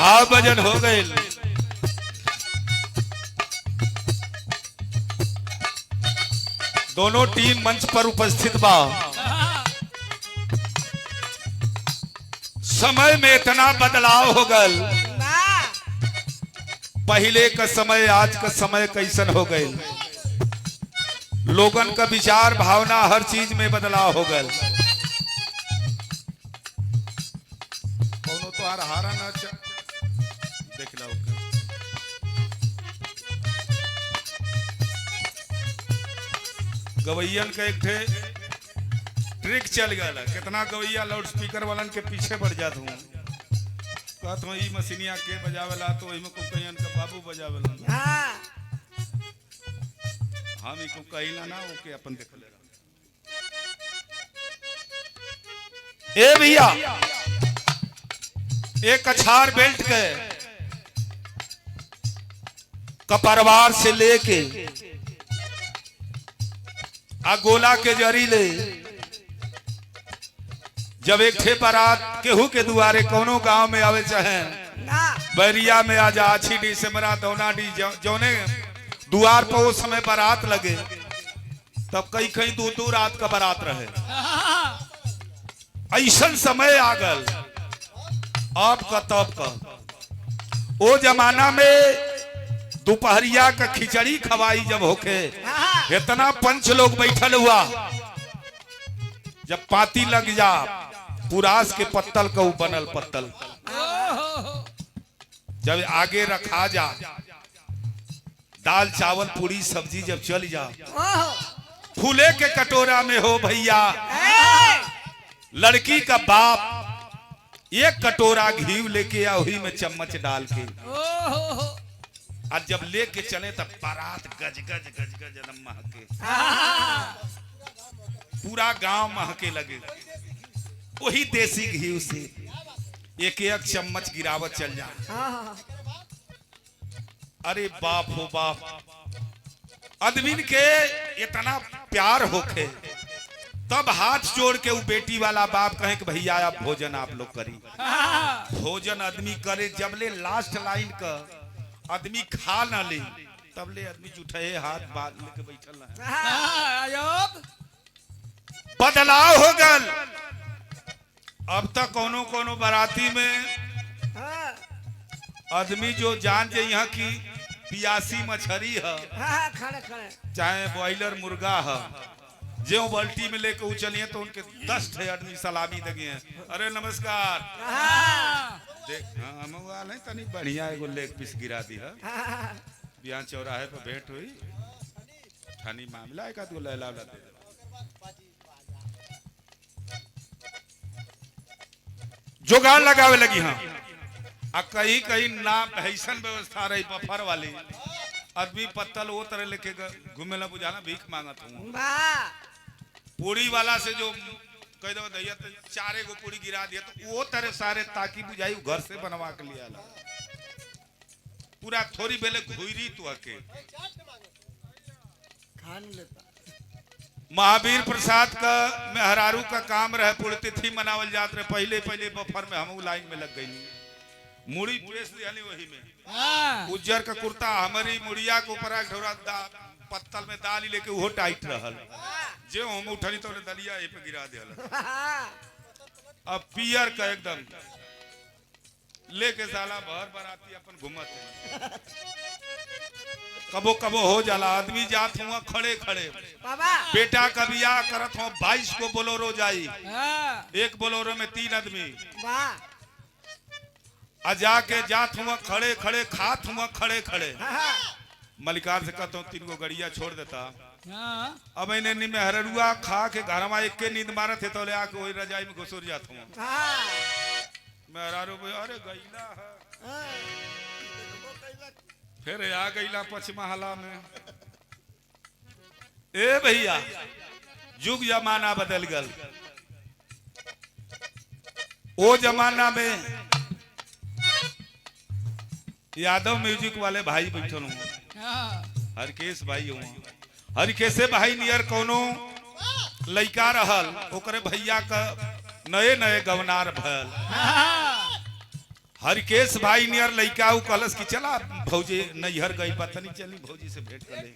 भाव भजन हो गए। दोनों टीम मंच पर उपस्थित बा। समय में इतना बदलाव हो गल, पहले का समय आज का समय कैसन हो गए। लोगन का विचार भावना हर चीज में बदलाव हो गल। कौनो तो हारा ना देख लो। गवैयन का एक थे ट्रिक चल गया। कितना गवैया लाउड स्पीकर वालन के पीछे बढ़ जात हूँ। कहत हूँ मशीनिया के बजावेला तो वही में कहियन का बाबू बजावेला। हम ही को कहिला ना ओके अपन देख ले। ए भैया एक अछार बेल्ट के कपरवार से लेके गोला के जरी ले, जब एक ठे बारात केहू के दुआरे कोनो गांव में आवे चाहे बैरिया में आजा आछी डी से मरा दौना डी जौने दुआर पर उस समय बारात लगे, तब कई कई दूर रात का बारात रहे। ऐसा समय आ गल अब का तब का। वो जमाना में दोपहरिया का खिचड़ी खवाई जब होके, इतना पंच लोग बैठल हुआ, जब पाती लग जा पुरास के पत्तल का बनल पत्तल जब आगे रखा जा, दाल चावल पूरी सब्जी जब चल जा, फूले के कटोरा में हो भैया लड़की का बाप एक कटोरा घी लेके आ, वही में चम्मच डाल के और जब लेके चले तब बारात गज गज गज गज एकदम महके, पूरा गांव महके लगे। वही देसी घी से एक एक चम्मच गिरावत चल जा। अरे बाप हो बाप, आदमी के इतना प्यार होके तब हाथ जोड़ के वो बेटी वाला बाप कहे कि भैया आप भोजन आप लोग करी। भोजन आदमी करे जब ले लास्ट लाइन का आदमी खा ना ले, तब ले आदमी जुठे हाथ बाल लेके बैठल है। बदलाव हो गल। अब तक कोनो कोनो बाराती में आदमी जो जान जे यहाँ की पियासी मछली है, चाहे बॉयलर मुर्गा है, जो बाल्टी में लेके उचलिए तो उनके 10 आदमी सलामी दगे हैं। अरे नमस्कार देख, हम वाले तनी बढ़िया एगो लेग पीस गिरा दी है। बिहान चौराहे पर भेंट हुई, ठानी मामला एक आदमी लैला दे दे। जुगाड़ लगावे लगी हाँ, कहीं कहीं नाम ऐसा व्यवस्था रही बफर वाली, आदमी पत्तल वो तरह लेके घूमे ला, बुझाना भीख मांगत हूँ। पूरी वाला से जो कह दो दैया तो 4 गो पूरी गिरा दिया, तो वो तरह सारे ताकि बुझाई घर से बनवा के लिया ला। पूरा थोड़ी बेले घुरी तो आके महावीर प्रसाद का मेहरारू का काम रहे, पुण्यतिथि मनावल जात रहे। पहले पहले बफर में हम लाइन में लग गई, मुड़ी पेश दियाली वही में उज्जर का कुर्ता, हमारी मुड़िया के ऊपर ढोरा पत्तल में दाल लेके वो टाइट रहल, जो हम उठनी तो दलिया ये पे गिरा दिया। अब पियर का एकदम लेके साला भर बराती अपन घूमत है। कबो कबो हो जाला, आदमी जात हुआ खड़े खड़े, बेटा का बियाह करत हो 22 को बोलोरो जाई, एक बोलोरो में 3 आदमी आ जाके जात हुआ खड़े खड़े, खात हुआ खड़े खड़े। मलिकार से कहता हूँ 3 गो गड़िया छोड़ देता। अब इन्हें में हररुआ खा के घर में एक के नींद मारा थे तो ले आके वही रजाई में घुसुर जाता हूँ। मैं अरे गईला है, फिर आ गईला पचमहला में। ए भैया युग जमाना बदल गल। वो जमाना में यादव म्यूजिक वाले भाई बैठल हूँ, हरकेश भाई हूँ, हरकेशे भाई नियर कोनो लड़का रहल, ओकरे भैया का नए नए गवनार भल। हरकेश भाई नियर लइका उ कहलस कि चला भौजी नैहर गई बा तनी चली भौजी से भेंट कर ले।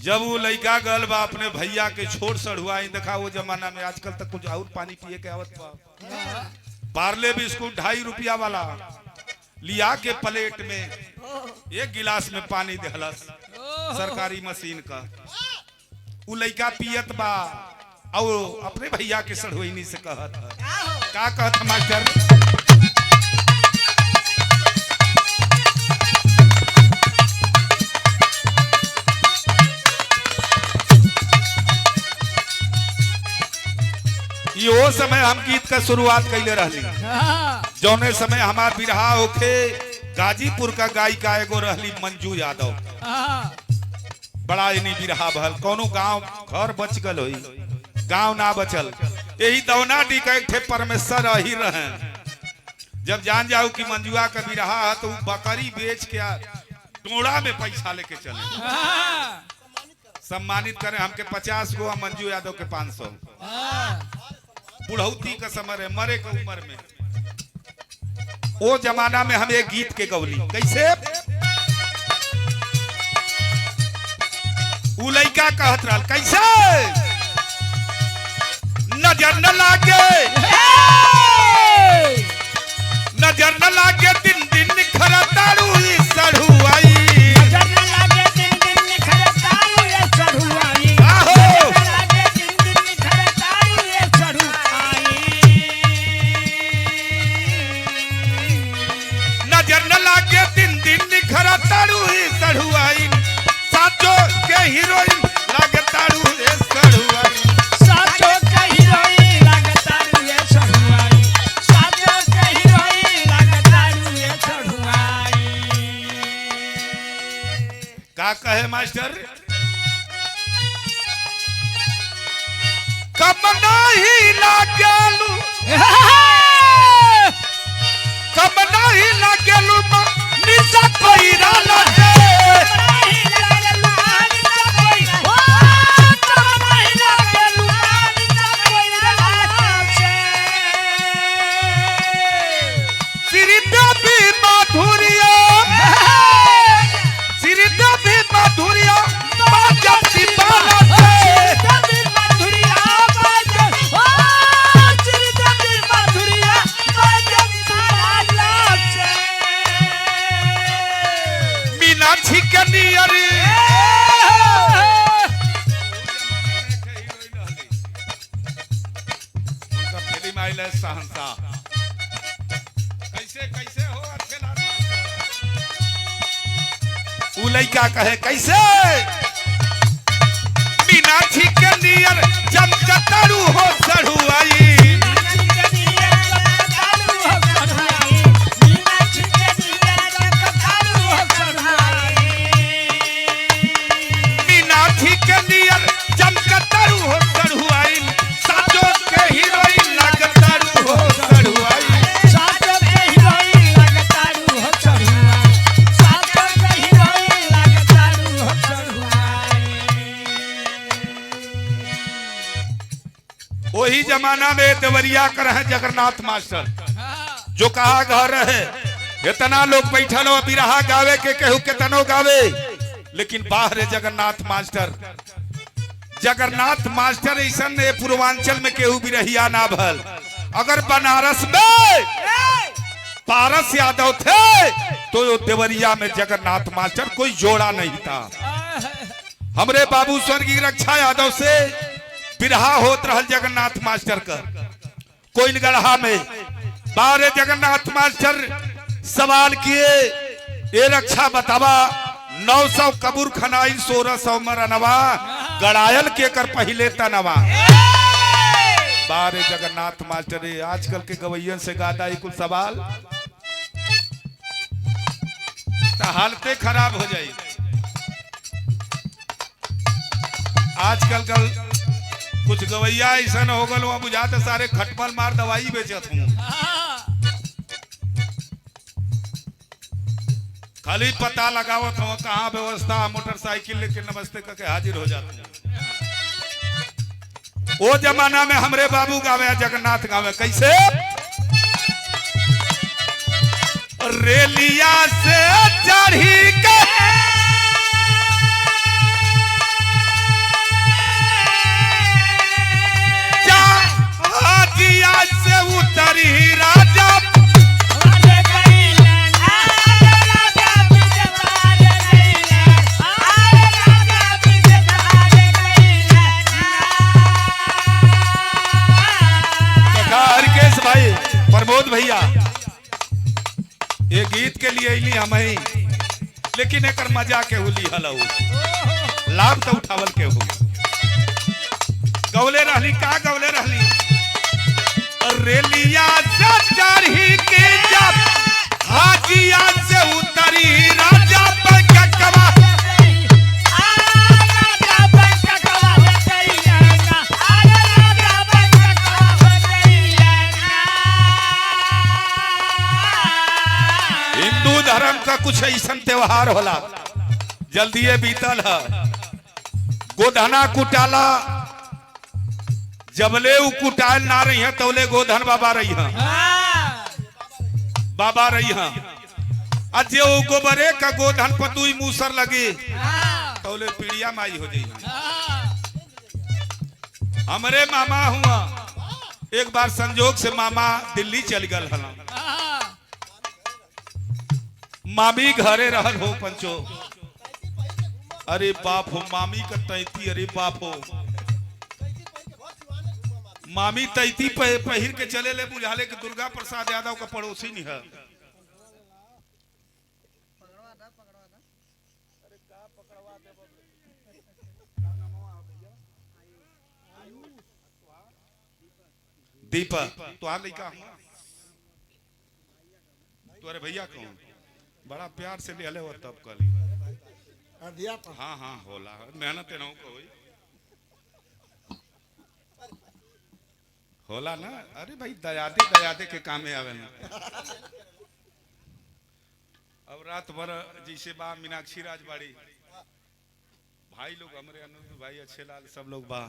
जब वो लइका गल बा अपने भैया के छोड़ सड़ुआ देखा वो जमाना में आजकल तक कुछ और पानी पिए के आवत बा। पार्ले बिस्कुट 2.5 रुपया वाला लिया के प्लेट में 1 गिलास में पानी देहलस सरकारी मशीन का। उ लइका पियत बा और अपने भैया के सड़ुइनी से कहत का कहत मास्टर यो समय हम गीत का शुरुआत कैले रहली जौने समय हमार बिरहा होके गाजीपुर का गायिका एगो रहली मंजू यादव। बड़ा इनी बिरहा भल कोनो गांव घर बच गल होई गांव ना बचल। यही दौना डी का एक परमेश्वर ही रहे। जब जान जाओ कि मंजुआ का बिरहा है तो बकरी बेच के टोड़ा में पैसा लेके चले सम्मानित करें हमके 50 गो मंजू यादव के 500। बुढ़ौती का समय है मरे के उम्र में। वो जमाना में हम एक गीत के गौली कैसे उ लइका कहत रहल कैसे नजर न लागे नजर न लागे दिन दिन निखरतारू सड़ुआई नजर न लागे दिन दिन निखरतारू सड़ुआई आहो नजर न लागे दिन दिन निखरतारू सड़ुआई साचो के हीरोइन लागतारू सड़ुआई साचो के हीरोइन लागतारू सड़ुआई साचो के हीरोइन लागतारू सड़ुआई। का कहे मास्टर कब नहीं लागेलू कब नहीं लागेलू निशा कोइरा लगे कैसे कैसे हो अच्छे लइका कहे कैसे मीनाक्षी के नियर चमकतारू हो सड़ुआई मीनाक्षी के नियर चमकतारू हो सड़ुआई साचो के हीरोइन लागतारू हो सड़ुआई साचो के हीरोइन लागतारू हो सड़ुआई साचो के हीरोइन लागतारू हो सड़ुआई। वही जमाना में देवरिया कर है जगन्नाथ मास्टर जो कहा घर है इतना लोग बैठल हो बिरहा गावे के केहू केतनो गावे लेकिन बाहर जगन्नाथ मास्टर ऐसा पूर्वांचल में केहू बिरहिया ना भल। अगर बनारस में पारस यादव थे तो देवरिया में जगन्नाथ मास्टर कोई जोड़ा नहीं था। हमरे बाबू स्वर्गीय रक्षा यादव से बिरहा होत रहल जगन्नाथ मास्टर का कोई गढ़ा में बारे जगन्नाथ मास्टर सवाल किए ये रक्षा बतावा 900 कबूर खनाई 1600 मरनवा गड़ायल के कर पहले तनवा। बारे जगन्नाथ मास्टर आजकल के गवैयन से गादा कुल सवाल तो हालते खराब हो जाए। आजकल कल कुछ गवैया ऐसा हो गल वहां बुझाते सारे खटमल मार दवाई बेचत हूँ खाली पता लगावत हो कहाँ व्यवस्था मोटरसाइकिल लेके नमस्ते करके हाजिर हो जाते हैं। वो जमाना में हमरे बाबू गावे जगन्नाथ गावे कैसे रेलिया से चढ़ी के जहाजिया से उतरी राजा भाई प्रमोद भैया ये गीत के लिए इली हम ही, लेकिन एक मजा के हुली हलऊ लाभ तो उठावल के हो गौले रहली का गौले रहली रेलिया से चढ़ी के जब हाजिया से उतरी राजा पर ककवा धर्म का कुछ ऐसा त्योहार होला जल्दी बीतल है गोधना कुटाला जबले उ कुटाल ना रही है तौले गोधन बाबा रही है बाबा रही है अजे वो गोबरे का गोधन पतुई मूसर लगे तौले पीड़िया माई हो जाई। हमारे मामा हुआ एक बार संजोग से मामा दिल्ली चल गल हला मामी घरे रहल हो पंचो अरे बाप हो मामी का तैती अरे बाप हो मामी तैती पहिर के चले ले बुझाले कि दुर्गा प्रसाद यादव का पड़ोसी नहीं है दीपा तुहार लड़का तुम्हारे भैया कौन बड़ा प्यार से ले हो तब कल हाँ हाँ होला मेहनत ना होला ना अरे भाई दयादे दयादे के कामे आवे ना अब रात भर जैसे बा मीनाक्षी राजबाड़ी भाई लोग हमारे अनुज भाई अच्छे लाल सब लोग बा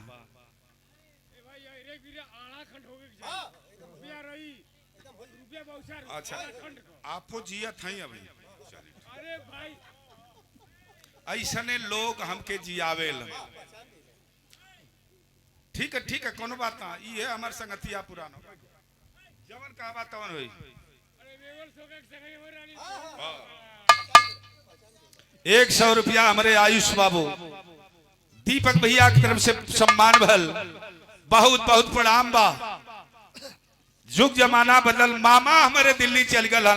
अच्छा आपको जिया था अभी ऐसने लोग हमके जियावेल ठीक है कोनो बात ना ये हमार संगतिया पुराना जवन का बात तवन होई 100 रुपया हमारे आयुष बाबू दीपक भैया की तरफ से सम्मान भल बहुत बहुत प्रणाम बा जुग जमाना बदल मामा हमारे दिल्ली चल गल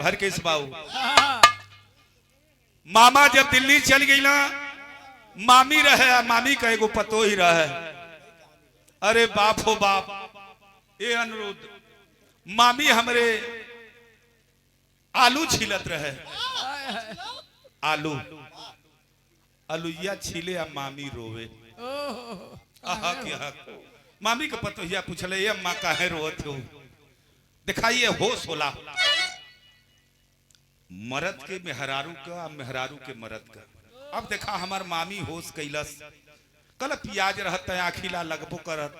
हर के बाबू मामा जब दिल्ली चल गई ना मामी रहे मामी का एगो पतो ही रहे अरे बाप हो बाप ये अनुरोध मामी हमरे आलू छीलत रहे आलू आलूया छीले आ मामी रोवे मामी का पतोहिया पूछले ये अम्मा काहे रोत हो दिखाइए होश होला मरद के मेहरारू का मेहरारू के मरद का अब देखा हमार मामी होश कैलस कल पियाज रहता आखिला लगबो करत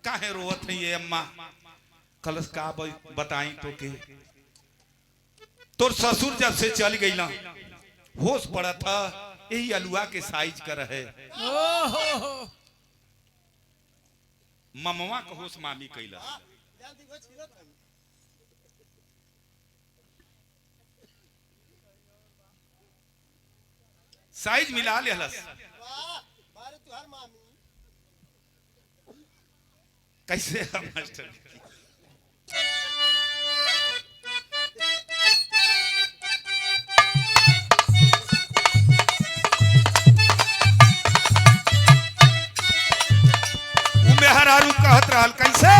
काहे रोत है ये अम्मा कलस का बताई तो के तोर ससुर जब से चल गई ना होश पड़ा था यही अलुआ के साइज कर है ममवा का होश मामी कैला साइज मिला ले हलस कैसे है मास्टर मेहरारू कहत रहल कैसे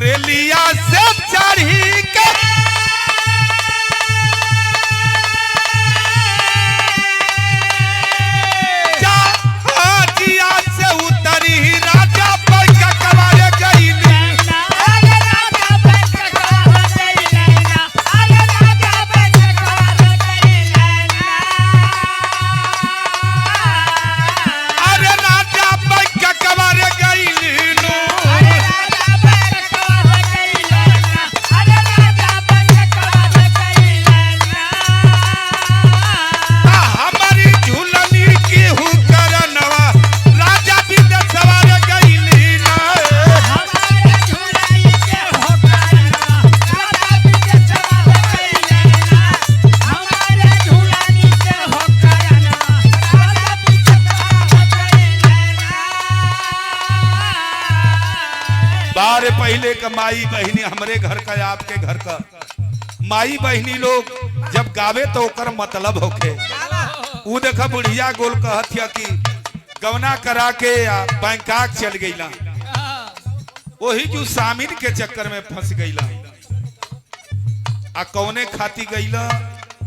रेलिया से चढ़ी के बार पहले का माई बहनी हमरे घर का आपके घर का माई बहनी लोग जब गावे तो ओकर मतलब होके वो देखा बुढ़िया गोल कहतिया कि गवना करा के बैंकाक चल गईला वही जो सामिन के चक्कर में फंस गईला आ कौने खाती गईला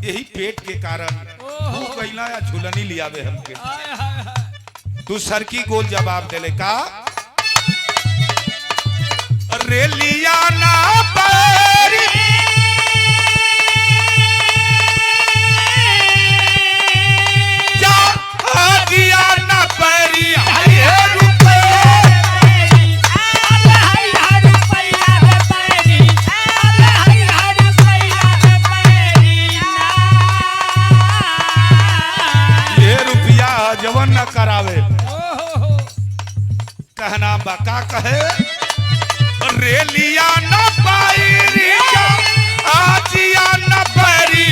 यही पेट के कारण भूख गईला या झुलनी लियावे हमके तू सर की गोल जवाब देले का रेलिया ना पैरी जा ना पैरी जवन न करावे कहना बका कहे रेलिया न पाई आजिया न पैरी